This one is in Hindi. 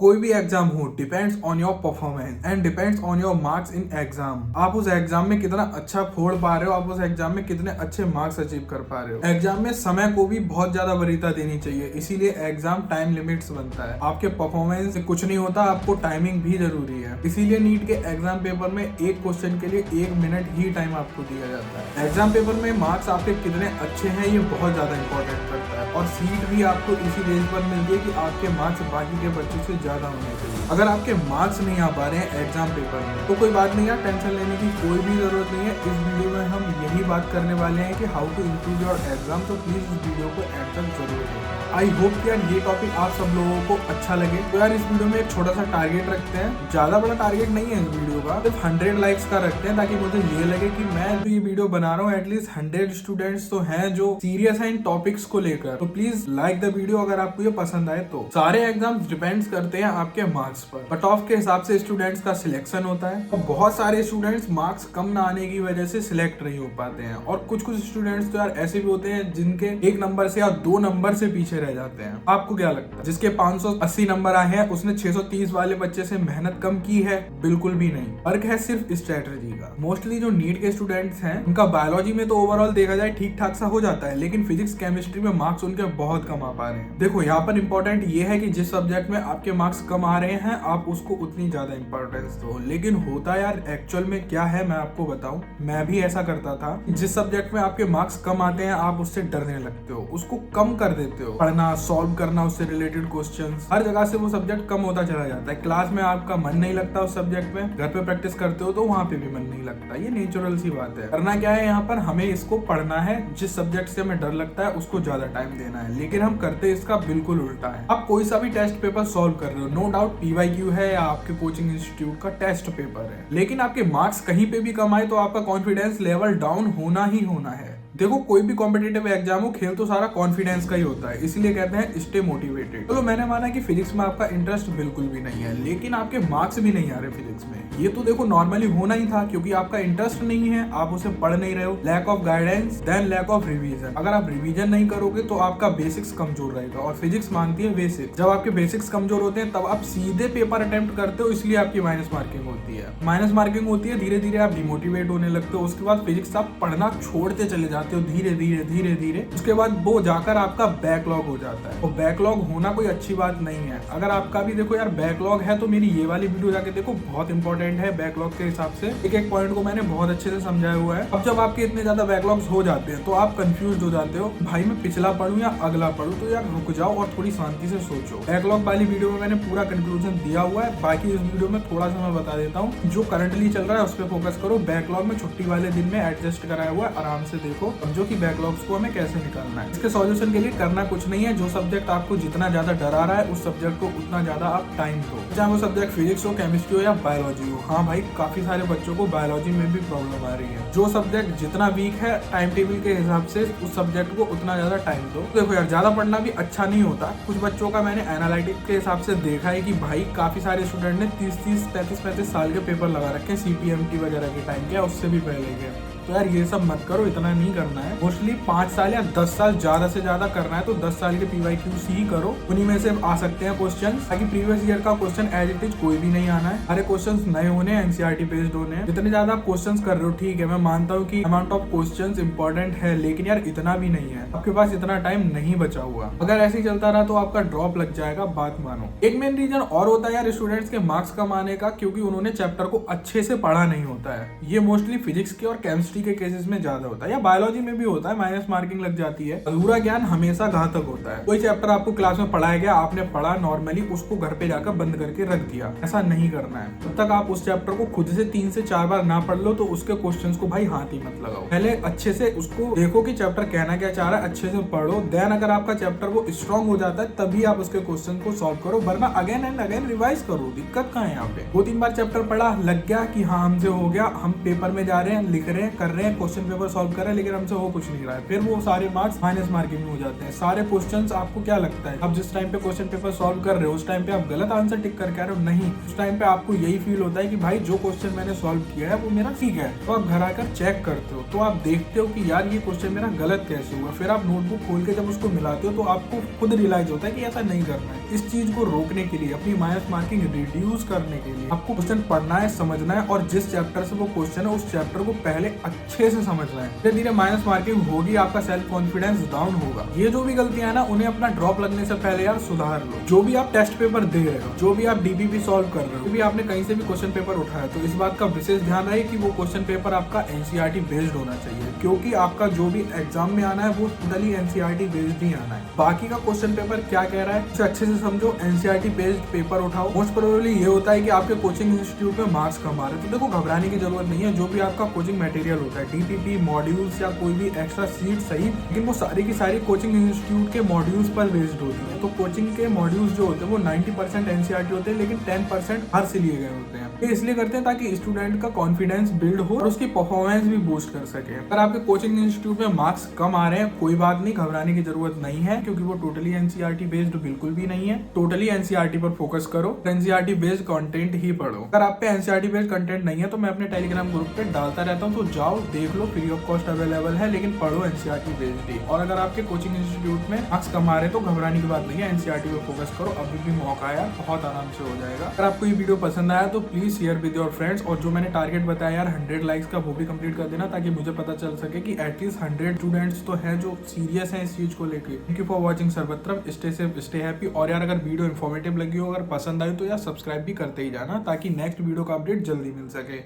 कोई भी एग्जाम हो depends on your performance and depends on your marks in exam. आप उस एग्जाम में कितना अच्छा फोड़ पा रहे हो, आप उस एग्जाम में कितने अच्छे मार्क्स अचीव कर पा रहे हो। एग्जाम में समय को भी बहुत ज्यादा वरीयता देनी चाहिए, इसीलिए एग्जाम टाइम लिमिट्स बनता है। आपके परफॉर्मेंस से कुछ नहीं होता, आपको टाइमिंग भी जरूरी है। इसीलिए नीट के एग्जाम पेपर में एक क्वेश्चन के लिए 1 मिनट ही टाइम आपको दिया जाता है। एग्जाम पेपर में मार्क्स आपके कितने अच्छे हैं ये बहुत ज्यादा इंपॉर्टेंट करता है, और सीट भी आपको इसी बेस पर मिलती है कि आपके मार्क्स बाकी के बच्चों से ज्यादा होने चाहिए। अगर आपके मार्क्स नहीं आ पा रहे हैं एग्जाम पेपर में तो कोई बात नहीं है, टेंशन लेने की कोई भी जरूरत नहीं है। इस वीडियो में हम यही बात करने वाले हैं कि how to improve your exam, तो प्लीज इस वीडियो को एंड तक जरूर देखें। आई होप कि यार ये टॉपिक आप सब लोगों को अच्छा लगे। तो यार इस वीडियो में एक छोटा सा टारगेट रखते हैं, ज्यादा बड़ा टारगेट नहीं है इस वीडियो का, सिर्फ 100 लाइक्स का रखते हैं, ताकि मुझे ये लगे कि मैं जो ये वीडियो बना रहा हूँ एटलीस्ट 100 स्टूडेंट्स तो हैं जो सीरियस है इन टॉपिक्स को लेकर। तो प्लीज लाइक द वीडियो अगर आपको ये पसंद आए तो। सारे एग्जाम्स डिपेंड्स करते हैं आपके मार्क्स पर, कट ऑफ के हिसाब से स्टूडेंट्स का सिलेक्शन होता है, और बहुत सारे स्टूडेंट्स मार्क्स कम ना आने की वजह से सिलेक्ट नहीं हो पाते हैं, और कुछ स्टूडेंट्स तो यार ऐसे भी होते हैं जिनके 1 नंबर से या 2 नंबर से पीछे रह जाते हैं। आपको क्या लगता है, जिसके 580 नंबर आए हैं उसने 630 वाले बच्चे से मेहनत कम की है? बिल्कुल भी नहीं, फर्क है सिर्फ स्ट्रेटजी का। मोस्टली जो नीट के स्टूडेंट्स हैं उनका बायोलॉजी में तो ओवरऑल देखा जाए ठीक ठाक सा हो जाता है, लेकिन फिजिक्स केमिस्ट्री में मार्क्स उनके बहुत कम आ पा रहे हैं। देखो यहाँ पर इंपॉर्टेंट ये है कि जिस सब्जेक्ट में आपके मार्क्स कम आ रहे हैं आप उसको उतनी ज्यादा इंपॉर्टेंस दो, लेकिन होता यार एक्चुअल में क्या है मैं आपको बताऊं, मैं भी ऐसा करता था। जिस सब्जेक्ट में आपके मार्क्स कम आते हैं आप उससे डरने लगते हो, उसको कम कर देते हो, पढ़ना सॉल्व करना उससे रिलेटेड क्वेश्चंस, हर जगह से वो सब्जेक्ट कम होता चला जाता है। क्लास में आपका मन नहीं लगता उस सब्जेक्ट में, घर पे प्रैक्टिस करते हो तो वहां पे भी मन नहीं लगता, ये नेचुरल सी बात है। करना क्या है यहाँ पर, हमें इसको पढ़ना है, जिस सब्जेक्ट से हमें डर लगता है उसको ज्यादा टाइम देना है, लेकिन हम करते इसका बिल्कुल उल्टा है। आप कोई सा भी टेस्ट पेपर सॉल्व कर रहे हो, नो डाउट PYQ है या आपके कोचिंग इंस्टीट्यूट का टेस्ट पेपर है, लेकिन आपके मार्क्स कहीं पे भी कम आए तो आपका कॉन्फिडेंस लेवल डाउन होना ही होना है। देखो कोई भी कॉम्पिटेटिव एग्जाम हो, खेल तो सारा कॉन्फिडेंस का ही होता है, इसलिए कहते हैं स्टे मोटिवेटेड। चलो मैंने माना कि फिजिक्स में आपका इंटरेस्ट बिल्कुल भी नहीं है, लेकिन आपके मार्क्स भी नहीं आ रहे फिजिक्स में, ये तो देखो नॉर्मली होना ही था, क्योंकि आपका इंटरेस्ट नहीं है, आप उसे पढ़ नहीं रहे हो। Lack of guidance then lack of revision. अगर आप रिवीजन नहीं करोगे तो आपका बेसिक्स कमजोर रहेगा, और फिजिक्स मांगती है बेसिक्स। जब आपके बेसिक्स कमजोर होते हैं तब आप सीधे पेपर अटेम्प्ट करते हो, इसलिए आपकी माइनस मार्किंग होती है। माइनस मार्किंग होती है, धीरे धीरे आप डिमोटिवेट होने लगते हो, उसके बाद फिजिक्स आप पढ़ना छोड़ते चले जाते हो धीरे धीरे धीरे धीरे। उसके बाद वो जाकर आपका बैकलॉग हो जाता है, और बैकलॉग होना कोई अच्छी बात नहीं है। अगर आपका भी देखो यार बैकलॉग है तो मेरी ये वाली वीडियो जाके देखो, बहुत इंपॉर्टेंट है बैकलॉग के हिसाब से, एक एक पॉइंट को मैंने बहुत अच्छे से समझाया हुआ है। अब जब आपके इतने ज्यादा बैकलॉग्स हो जाते हैं तो आप कंफ्यूज हो जाते हो, भाई मैं पिछला पढ़ूं या अगला पढ़ूं, तो यार रुक जाओ और थोड़ी शांति से सोचो। बैकलॉग वाली वीडियो में मैंने पूरा कंक्लूजन दिया हुआ है, बाकी इस वीडियो में थोड़ा सा मैं बता देता हूँ। जो करंटली चल रहा है उस पर फोकस करो, बैकलॉग में छुट्टी वाले दिन में एडजस्ट कराया हुआ है, आराम से देखो, समझो कि बैकलॉग्स को हमें कैसे निकालना है। इसके सॉल्यूशन के लिए करना कुछ नहीं है, जो सब्जेक्ट आपको जितना ज्यादा डरा रहा है उस सब्जेक्ट को उतना ज्यादा आप टाइम दो, चाहे वो सब्जेक्ट फिजिक्स हो, केमिस्ट्री हो या बायोलॉजी हो। हाँ भाई काफी सारे बच्चों को बायोलॉजी में भी प्रॉब्लम आ रही है। जो सब्जेक्ट जितना वीक है टाइम टेबल के हिसाब से उस सब्जेक्ट को उतना ज्यादा टाइम दो। देखो यार ज्यादा पढ़ना भी अच्छा नहीं होता, कुछ बच्चों का मैंने एनालिटिक्स के हिसाब से देखा है कि भाई काफी सारे स्टूडेंट ने 30-30, 35-35 साल के पेपर लगा रखे हैं CPMT वगैरह के टाइम के, उससे भी पहले के। तो यार ये सब मत करो, इतना नहीं करना है। मोस्टली 5 साल या 10 साल ज्यादा से ज्यादा करना है तो 10 साल के PYQs ही करो, उन्हीं में से आ सकते हैं क्वेश्चन, ताकि प्रीवियस ईयर का क्वेश्चन एज इट इज कोई भी नहीं आना है, सारे क्वेश्चन नए होने, NCERT बेस्ड होने। जितने ज्यादा आप क्वेश्चन कर रहे हो ठीक है, मैं मानता हूँ कि अमाउंट ऑफ क्वेश्चन इंपॉर्टेंट है, लेकिन यार इतना भी नहीं है, आपके पास इतना टाइम नहीं बचा हुआ। अगर ऐसे ही चलता रहा तो आपका ड्रॉप लग जाएगा, बात मानो। एक मेन रीजन और होता है यार स्टूडेंट्स के मार्क्स कम आने का, क्योंकि उन्होंने चैप्टर को अच्छे से पढ़ा नहीं होता है। ये मोस्टली फिजिक्स के और केमिस्ट्री के केसेस में ज्यादा होता है, या बायोलॉजी में भी होता है, माइनस मार्किंग लग जाती है। अधूरा ज्ञान हमेशा घातक होता है। कोई चैप्टर आपको क्लास में पढ़ाया गया, आपने पढ़ा नॉर्मली, उसको घर पे जाकर बंद करके रख दिया, ऐसा नहीं करना है। तब तक आप उस चैप्टर को खुद से 3 से 4 बार ना पढ़ लो तो उसके क्वेश्चंस को भाई हाथ ही मत लगाओ। पहले अच्छे से उसको देखो कि चैप्टर कहना क्या चाह रहा है, अच्छे से पढ़ो, देन अगर आपका चैप्टर वो स्ट्रॉन्ग हो जाता है तभी आप उसके क्वेश्चन को सॉल्व करो, वरना अगेन एंड अगेन रिवाइज करो। दिक्कत कहाँ है यहाँ पे? 2-3 बार चैप्टर पढ़ा, लग गया कि हाँ हमसे हो गया, हम पेपर में जा रहे हैं, लिख रहे हैं, कर कर रहे हैं, क्वेश्चन पेपर सॉल्व कर रहे हैं, लेकिन हमसे हो कुछ नहीं रहा है, फिर वो सारे मार्क्स माइनस मार्किंग में हो जाते हैं। सारे क्वेश्चंस आपको क्या लगता है, आप जिस टाइम पे क्वेश्चन पेपर सॉल्व कर रहे हो उस टाइम पे आप गलत आंसर टिक करके आ रहे हो? नहीं, उस टाइम पे आपको यही फील होता है कि भाई जो क्वेश्चन मैंने सॉल्व किया है वो मेरा ठीक है। तो आप घर आकर चेक करते हो, तो आप देखते हो कि यार ये क्वेश्चन मेरा गलत कैसे हुआ। फिर आप नोटबुक खोल के जब उसको मिलाते हो तो आपको खुद रियलाइज होता है कि ऐसा नहीं करना है। इस चीज को रोकने के लिए, अपनी माइनस मार्किंग रिड्यूस करने के लिए आपको क्वेश्चन पढ़ना है, समझना है, और जिस चैप्टर से वो क्वेश्चन है उस चैप्टर को पहले अच्छे से समझना है। धीरे धीरे माइनस मार्किंग होगी, आपका सेल्फ कॉन्फिडेंस डाउन होगा। ये जो भी गलतियां है ना, उन्हें अपना ड्रॉप लगने से पहले यार सुधार लो। जो भी आप टेस्ट पेपर दे रहे हो, जो भी आप डीपीपी सॉल्व कर रहे हो, जो भी आपने कहीं से भी क्वेश्चन पेपर उठाया, तो इस बात का विशेष ध्यान रहे कि वो क्वेश्चन पेपर आपका एनसीईआरटी बेस्ड होना चाहिए, क्योंकि आपका जो भी एग्जाम में आना है वो टोटली एनसीईआरटी बेस्ड ही आना है। बाकी का क्वेश्चन पेपर क्या कह रहा है उसे अच्छे से समझो, एनसीईआरटी बेस्ड पेपर उठाओ। मोस्ट प्रोबेबली ये होता है कि आपके कोचिंग इंस्टीट्यूट में मार्क्स कम आ रहे हैं, तो देखो घबराने की जरूरत नहीं है। जो भी आपका कोचिंग मटेरियल होता है, डीपीपी, मॉड्यूल्स या कोई भी एक्स्ट्रा सीट सही, लेकिन वो सारी की सारी कोचिंग इंस्टीट्यूट के मॉड्यूल्स पर बेस्ड होती है। तो कोचिंग के मॉड्यूल्स जो होते हैं वो 90% एनसीईआरटी होते हैं, लेकिन 10% बाहर से लिए गए होते हैं। ये इसलिए करते हैं ताकि स्टूडेंट का कॉन्फिडेंस बिल्ड हो और उसकी परफॉर्मेंस भी बूस्ट कर सके। अगर आपके कोचिंग इंस्टीट्यूट में मार्क्स कम आ रहे हैं, कोई बात नहीं, घबराने की जरूरत नहीं है, क्योंकि वो टोटली एनसीईआरटी बेस्ड बिल्कुल भी नहीं है। टोटली एनसीईआरटी पर फोकस करो, एनसीईआरटी बेस्ड कंटेंट ही पढ़ो। अगर आप पे एनसीईआरटी बेस्ड कंटेंट नहीं है तो मैं अपने टेलीग्राम ग्रुप पे डालता रहता हूँ, तो जाओ देख लो, फ्री ऑफ कॉस्ट अवेलेबल है, लेकिन पढ़ो एनसीईआरटी बेस्ड ही। और अगर आपके कोचिंग इंस्टीट्यूट में मार्क्स कम आ रहे हैं तो घबराने की बात नहीं है, एनसीईआरटी पे फोकस करो, अभी भी मौका है, बहुत आराम से हो जाएगा। अगर आपको ये वीडियो पसंद आया तो please share with your friends, और जो मैंने टारगेट बताया यार 100 लाइक्स का, वो भी कंप्लीट कर देना, ताकि मुझे पता चल सके कि एटलीस्ट 100 स्टूडेंट्स तो है जो सीरियस है इस चीज को लेके। Thank you for watching Sarvatram, stay safe, stay happy. और यार अगर वीडियो इन्फॉर्मेटिव लगी हो, अगर पसंद आई तो यार सब्सक्राइब भी करते ही जाना, ताकि नेक्स्ट वीडियो का अपडेट जल्दी मिल सके।